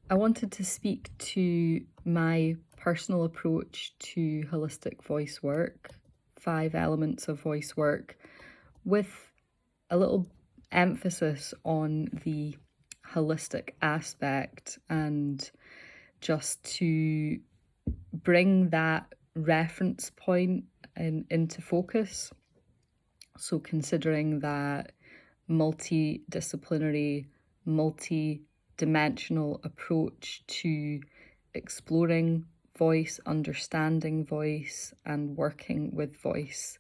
I wanted to speak to my personal approach to holistic voice work, 5 elements of voice work, with a little emphasis on the holistic aspect and just to bring that reference point into focus. So, considering that multidisciplinary, multi-dimensional approach to exploring voice, understanding voice, and working with voice.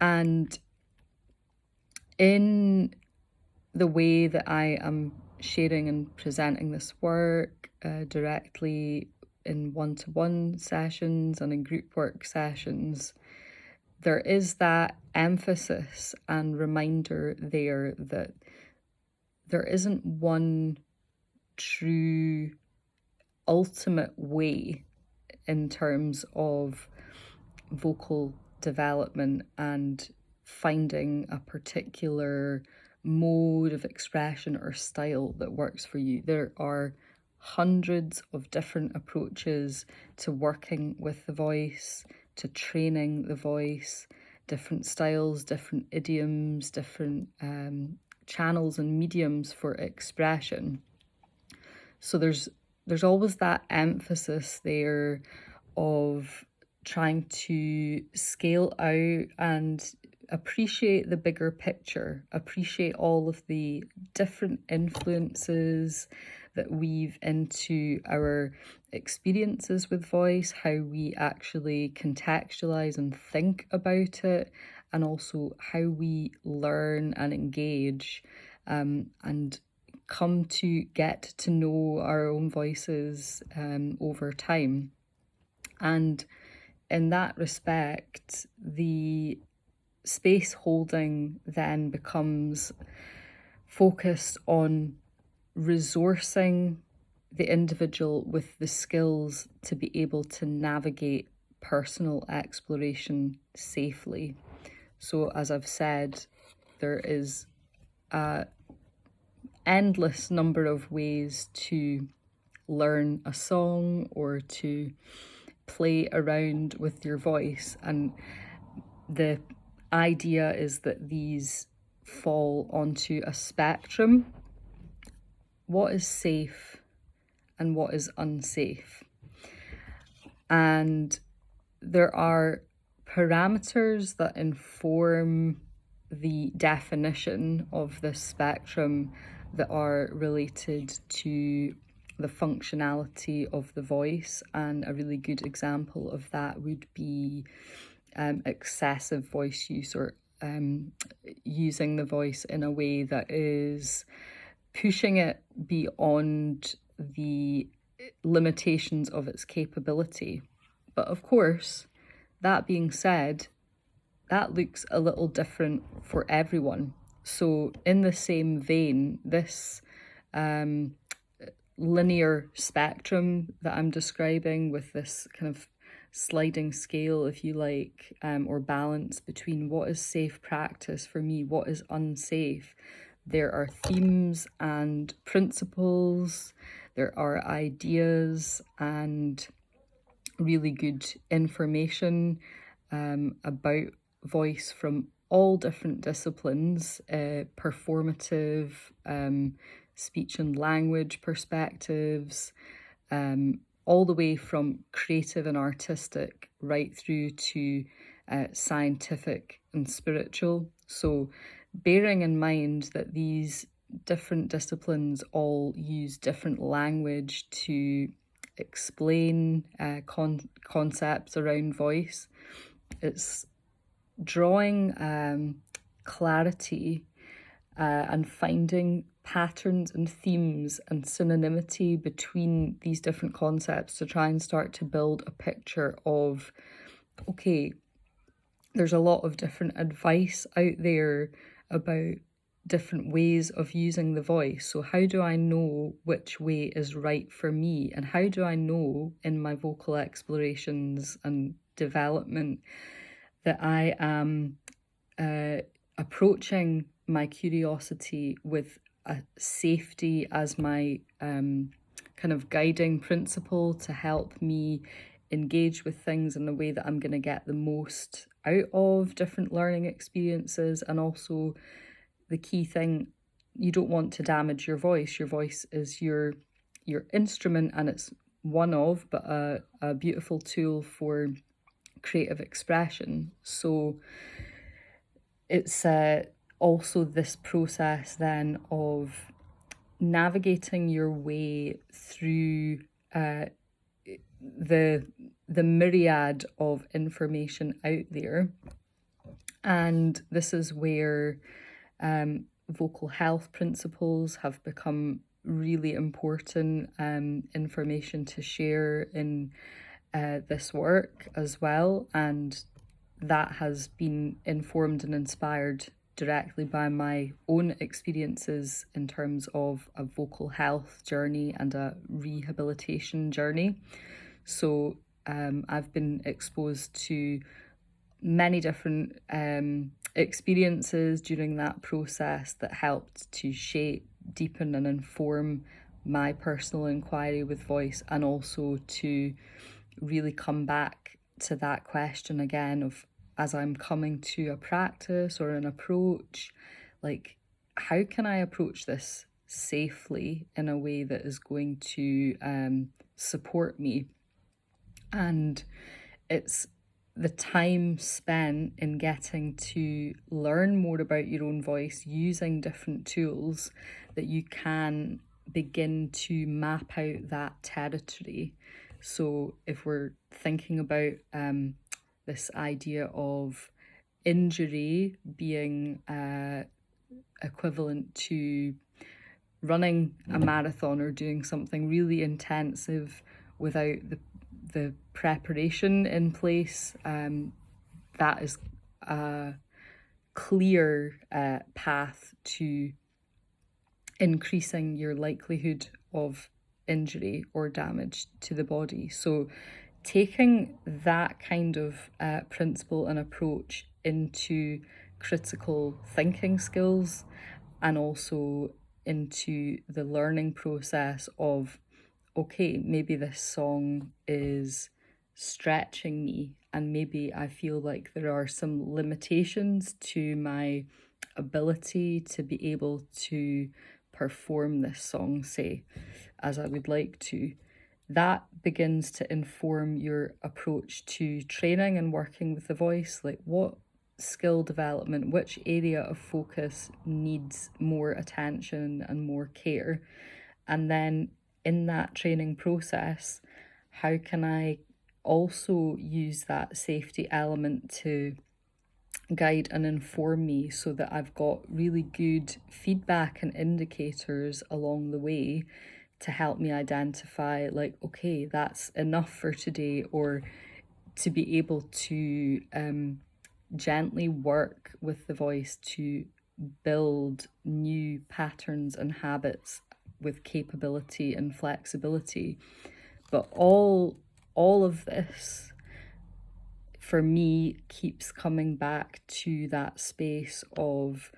And in the way that I am sharing and presenting this work directly in one-to-one sessions and in group work sessions, there is that emphasis and reminder there that there isn't one true ultimate way in terms of vocal development and finding a particular mode of expression or style that works for you. There are hundreds of different approaches to working with the voice, to training the voice, different styles, different idioms, different channels and mediums for expression. So there's always that emphasis there of trying to scale out and appreciate the bigger picture, appreciate all of the different influences that weave into our experiences with voice, how we actually contextualize and think about it, and also how we learn and engage and come to get to know our own voices over time. And in that respect, the space holding then becomes focused on resourcing the individual with the skills to be able to navigate personal exploration safely. So, as I've said, there is a endless number of ways to learn a song or to play around with your voice, and the idea is that these fall onto a spectrum. What is safe and what is unsafe? And there are parameters that inform the definition of this spectrum that are related to the functionality of the voice. And a really good example of that would be excessive voice use, or using the voice in a way that is pushing it beyond the limitations of its capability. But of course, that being said, that looks a little different for everyone. So in the same vein, this linear spectrum that I'm describing, with this kind of sliding scale, if you like, or balance between what is safe practice for me, what is unsafe, there are themes and principles, there are ideas and really good information about voice from all different disciplines, performative, speech and language perspectives, all the way from creative and artistic right through to scientific and spiritual. So bearing in mind that these different disciplines all use different language to explain concepts around voice, it's drawing clarity and finding patterns and themes and synonymity between these different concepts to try and start to build a picture of, okay, there's a lot of different advice out there about different ways of using the voice. So how do I know which way is right for me? And how do I know in my vocal explorations and development that I am approaching my curiosity with a safety as my kind of guiding principle to help me engage with things in a way that I'm going to get the most out of different learning experiences. And also the key thing, you don't want to damage your voice. Your voice is your instrument, and it's one of, but a beautiful tool for creative expression. So it's also this process then of navigating your way through the myriad of information out there. And this is where vocal health principles have become really important information to share in this work as well. And that has been informed and inspired directly by my own experiences in terms of a vocal health journey and a rehabilitation journey. So I've been exposed to many different experiences during that process that helped to shape, deepen and inform my personal inquiry with voice, and also to really come back to that question again of, as I'm coming to a practice or an approach, like, how can I approach this safely in a way that is going to support me? And it's the time spent in getting to learn more about your own voice using different tools that you can begin to map out that territory. So if we're thinking about this idea of injury being equivalent to running a marathon or doing something really intensive without the preparation in place, that is a clear path to increasing your likelihood of injury or damage to the body. So taking that kind of principle and approach into critical thinking skills, and also into the learning process of, okay, maybe this song is stretching me, and maybe I feel like there are some limitations to my ability to be able to perform this song, say, as I would like to. That begins to inform your approach to training and working with the voice. Like, what skill development, which area of focus needs more attention and more care? And then in that training process, how can I also use that safety element to guide and inform me, so that I've got really good feedback and indicators along the way to help me identify, like, okay, that's enough for today, or to be able to gently work with the voice to build new patterns and habits with capability and flexibility. But all of this, for me, keeps coming back to that space of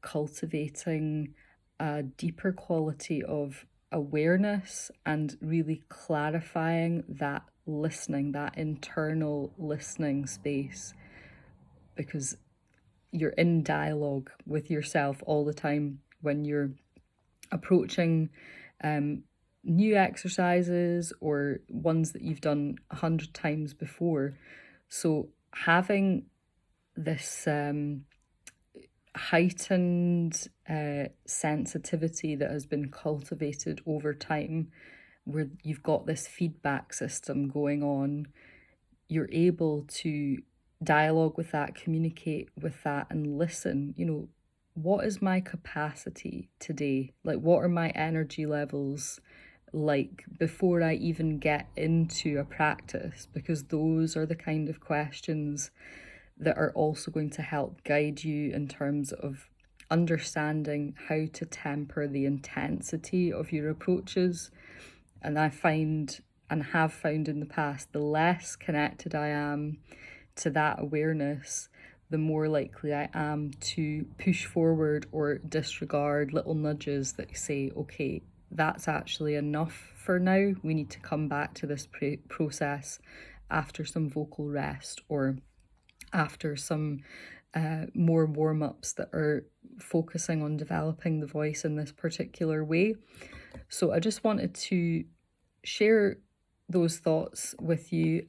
cultivating a deeper quality of awareness and really clarifying that listening, that internal listening space, because you're in dialogue with yourself all the time when you're approaching new exercises or ones that you've done 100 times before. So having this heightened sensitivity that has been cultivated over time, where you've got this feedback system going on, you're able to dialogue with that, communicate with that, and listen. You know, what is my capacity today? Like, what are my energy levels like before I even get into a practice? Because those are the kind of questions that are also going to help guide you in terms of understanding how to temper the intensity of your approaches. And I find, and have found in the past, the less connected I am to that awareness, the more likely I am to push forward or disregard little nudges that say, okay, that's actually enough for now. We need to come back to this process after some vocal rest, or after some more warm-ups that are focusing on developing the voice in this particular way. So I just wanted to share those thoughts with you.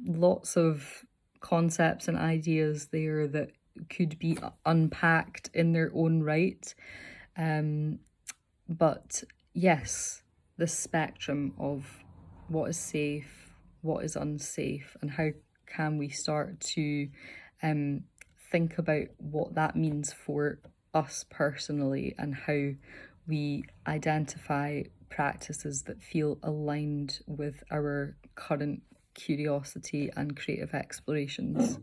Lots of concepts and ideas there that could be unpacked in their own right. But yes, the spectrum of what is safe, what is unsafe, and how can we start to think about what that means for us personally, and how we identify practices that feel aligned with our current curiosity and creative explorations.